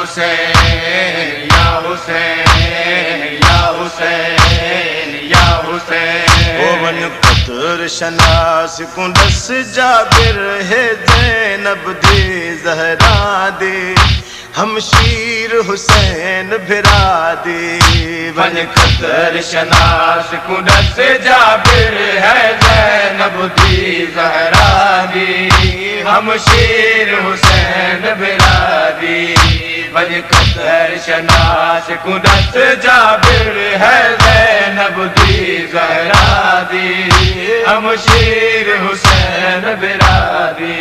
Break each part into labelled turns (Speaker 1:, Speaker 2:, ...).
Speaker 1: हुसैन या हुसैन या हुसैन या हुसैन।
Speaker 2: ओ वन कतर शनास को दस जाबिर है ज़ैनब दी ज़हरा दी हमशीर हुसैन भिरा दी।
Speaker 1: वन कतर शनास को दस जाबिर है ज़ैनब दी ज़हरा दी हमशीर हुसैन भिरा दी। वन कतर शनास को दस जाबिर है ज़ैनब दी ज़हरा दी हमशीर हुसैन भिरा दी।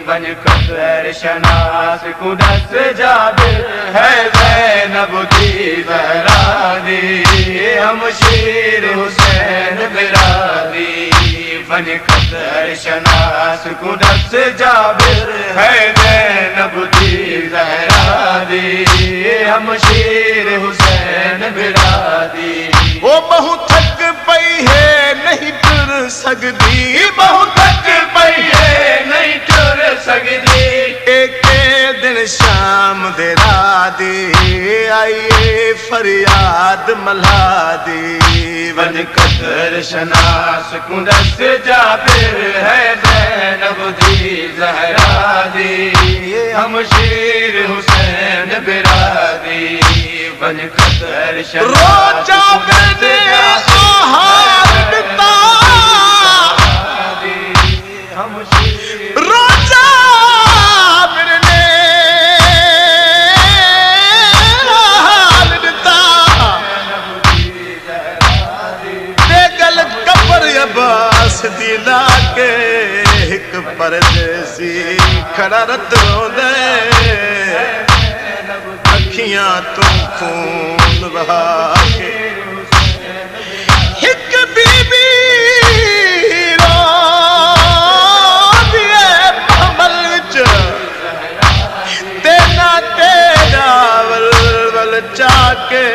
Speaker 1: वन कतर शनास को दस जाबिर है ज़ैनब दी ज़हरा दी हमशीर हुसैन भिरा दी। वन कतर शनास को दस जाबिर है ज़ैनब दी ज़हरा दी हमशीर हुसैन भिरा दी।
Speaker 2: वो बहु थक पई है नहीं टुर सकदी
Speaker 1: बहु थक पई है नहीं टुर सकदी।
Speaker 2: एक दिन शाम दे रादी आइए फरियाद मला दी।
Speaker 1: वन कतर शनास को दस जाबिर है ज़ैनब दी ज़हरा दी हमशीर हुसैन भिरा दी। वन कतर शनास को दस
Speaker 2: आहार दिता रोजा बिरने आहार दिता बेगल कबर अब्बास दिला के एक परदेसी खड़ा रत रोंदे अखियां तुम खून बहा के। एक बीबी चाके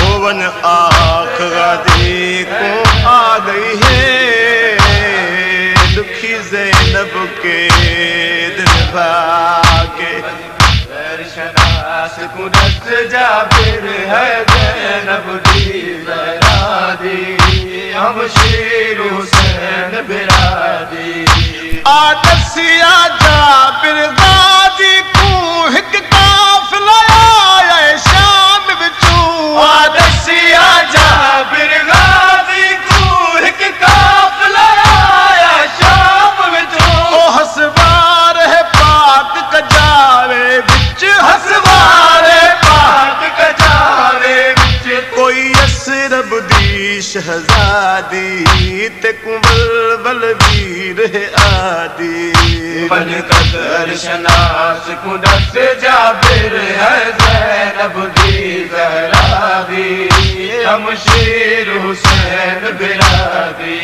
Speaker 2: ओवन आँख गादी को आ गई है दुखी ज़ैनब के दिन भागे।
Speaker 1: शनास को दस जाबिर है ज़ैनब दी ज़हरा दी हमशीर हुसैन भिरा दी।
Speaker 2: आदसिया जाबिर गादी को हिक काफिला आया शाम विचू।
Speaker 1: आदसिया जाबिर गादी को हिक काफिला आया शाम विचू।
Speaker 2: ओ हसवार है पाक कजावे बिच
Speaker 1: हसवार है पाक कजावे बिच।
Speaker 2: कोई असरब दी शहजादी ते कुंवल बलवीर है आदि।
Speaker 1: वन कतर शनास को दस जाबिर है ज़ैनब दी ज़हरा दी हमशीर हुसैन भिरा दी।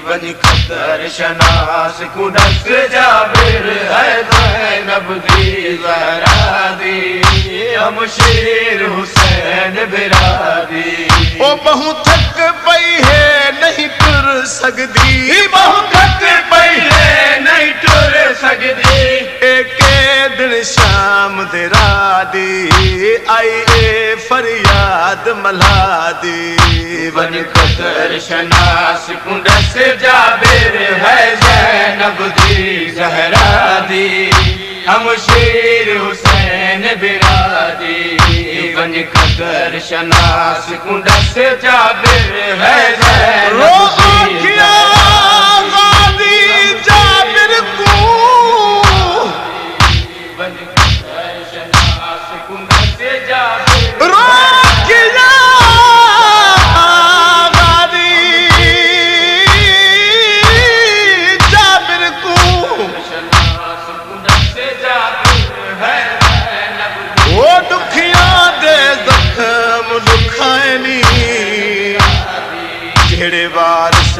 Speaker 1: वन कतर शनास को दस जाबिर है ज़ैनब दी ज़हरा दी हमशीर हुसैन भिरा दी।
Speaker 2: ओ बहु थक पई है नहीं टुर सकदी
Speaker 1: बहु थक पई है नहीं टुर सकदी।
Speaker 2: एक दिन शाम दे रादी आइए फरियाद मला दी।
Speaker 1: वन कतर शनास को दस जाबिर है ज़ैनब दी ज़हरा दी हमशीर हुसैन भिरा दी। वन कतर शनास को दस जाबिर है ज़ैनब दी
Speaker 2: जाबिर को
Speaker 1: वन कतर शनास को दस जाबिर
Speaker 2: रोकिया जाबिर को वो दुखिया दे जख्म दुखानी जेड़े वारिस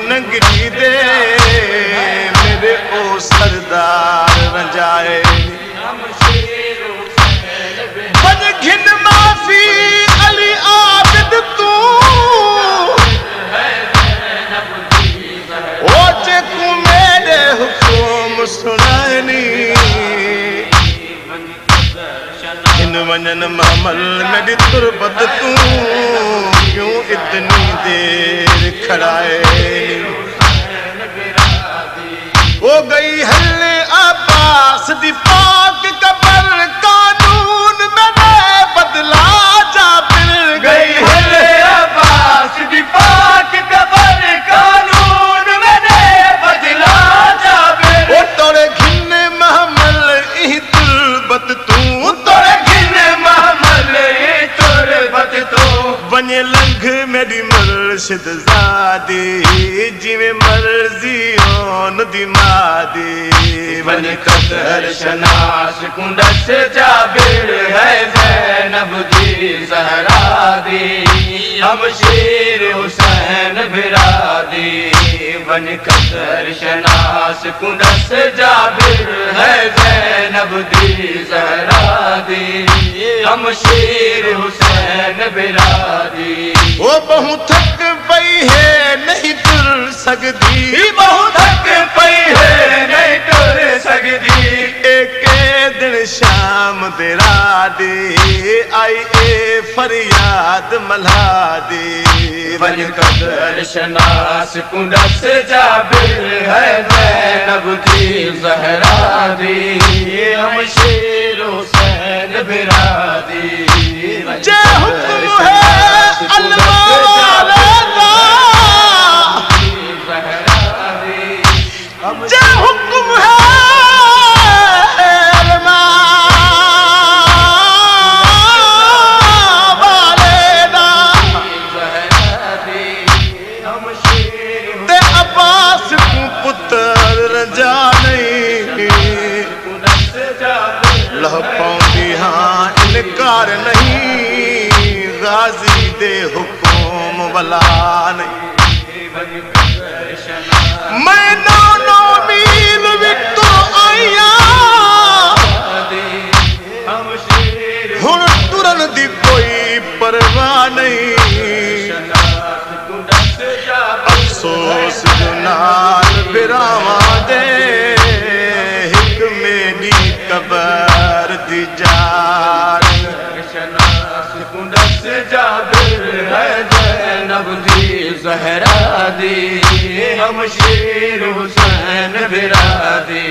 Speaker 2: नंगरी दे मेरे ओ सरदार रंजाए। बद घिन माफी अली आबिद तू ओ जेकू मेरे हुकुम सुनानी। वञन महमल मेरी तुरबत तू क्यों इतनी देर खड़ाए हो गई हल्ले अब्बास दी पाक कबर कानून मैंने बदला जाबिर
Speaker 1: गई हल्ले अब्बास दी पाक कबर कानून मैंने बदला जाबिर
Speaker 2: ओ तोरे घिन महमल इह तुरबत तू
Speaker 1: तोरे घिन महमल तुरबत तू
Speaker 2: वने लंघ मेरी मुर्शिद ज़ादी जिवें मर्जी ओन दी मादी
Speaker 1: बन कदर शनास कुंडस जाबिर है ज़ैनब दी ज़हरा दी हम शेर हुसैन बिरादी बन कदर शनास कुंडस जाबिर है ज़ैनब दी ज़हरा दी हम शेर हुसैन बिरादी
Speaker 2: वो बहु थक पई है नहीं तुर सकदी
Speaker 1: बहु थक पई है नहीं तुर सकदी
Speaker 2: एक दिन शाम तेरा दे आई ए फरियाद मला दे
Speaker 1: बन कदर शनास कुंडस जाबिर है ज़ैनब दी ज़हरा दी हम शेर हुसैन बिरादी
Speaker 2: जे हुक्म है अल्लाह वाले दा जे हुक्म है इनकार नहीं गाजी दे हुकुम वाला नहीं मैं नौ मील विटो आया हुण तुरन दी कोई परवाह नहीं अफसोस नाल बिरावा दे हिक मेरी कबर दी जार
Speaker 1: कुंडस जाबिर है ज़ैनब दी ज़हरा दी हम शेर हुसैन बिरादी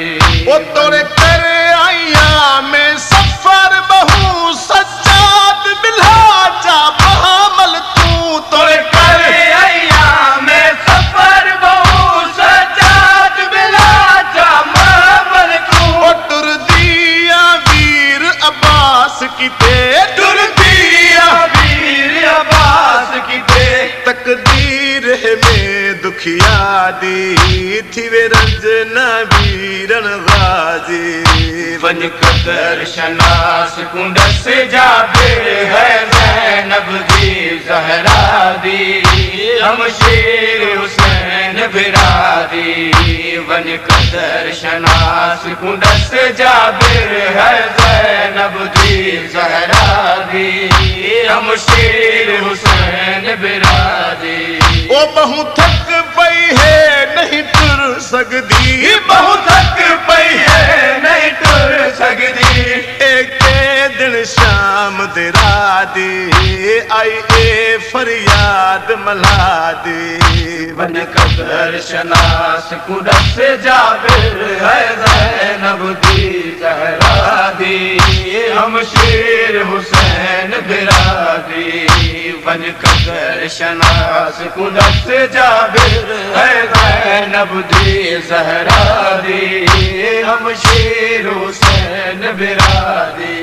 Speaker 2: ओ तोरे कर आया में सफर बहु सज्जाद बिल्हाजा बहामल तू तोरे
Speaker 1: कर आया में सफर बहु सज्जाद बिल्हाजा बहामल तू
Speaker 2: ओ टुर दिया वीर अब्बास की ते
Speaker 1: टुर दिया वीर अब्बास की ते
Speaker 2: तकदीर में दुखिया दी थी वे रंजना वीरन गाजी
Speaker 1: बन कदर शनास कुंडस जाबिर है ज़ैनब दी ज़हरा दी हम शेर हुसैन बिरादी बन कदर शनास कुंडस जाबिर है ज़ैनब दी ज़हरा दी हम शेर हुसैन बिरादी
Speaker 2: ओ बहु थक पई है नहीं तुर सकदी
Speaker 1: बहु थक पई है नहीं तुर सकदी
Speaker 2: एक दिन शाम तेरा दे आई ए फरियाद मला दे
Speaker 1: बन कदर शनास कुंडस जाबिर है ज़ैनब दी ज़हरा दी हम शेर हुसैन बिरादी बन कदर शनास कुंडस जाबिर है ज़ैनब दी ज़हरा दी हम शेर हुसैन बिरादी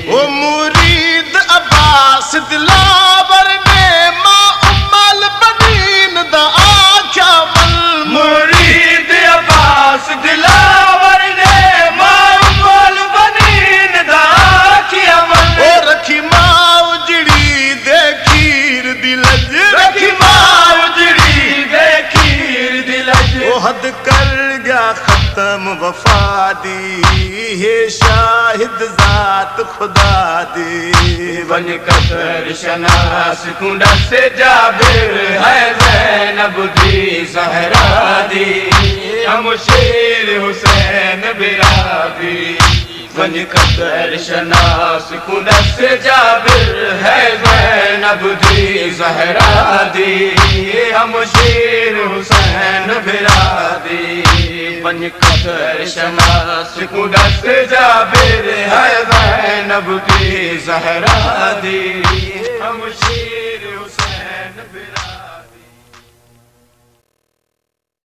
Speaker 2: ओ मुरीद अब्बास दिलावर ने मां उम्मल बनीन दा आख्या मन
Speaker 1: मुरीद अब्बास दिलावर ने मां उम्मल बनीन दा आख्या मन
Speaker 2: ओ रखी मां उजड़ी दे खीर दी लज
Speaker 1: रखी मां उजड़ी दे खीर दी लज
Speaker 2: ओ हद कर गया खत्म वफा दी है शाहिद जात खुदा दी
Speaker 1: बन कदर शनास कुंडस जाबिर है ज़ैनब दी ज़हरा दी हम शेर हुसैन बिरादी बन कदर शनास कुदस जाबिर है ज़ैनब दी ज़हरा दी हम शेर हुसैन बिरादी बन कदर शनास कुदस जाबिर है ज़ैनब दी ज़हरा दी हम शेर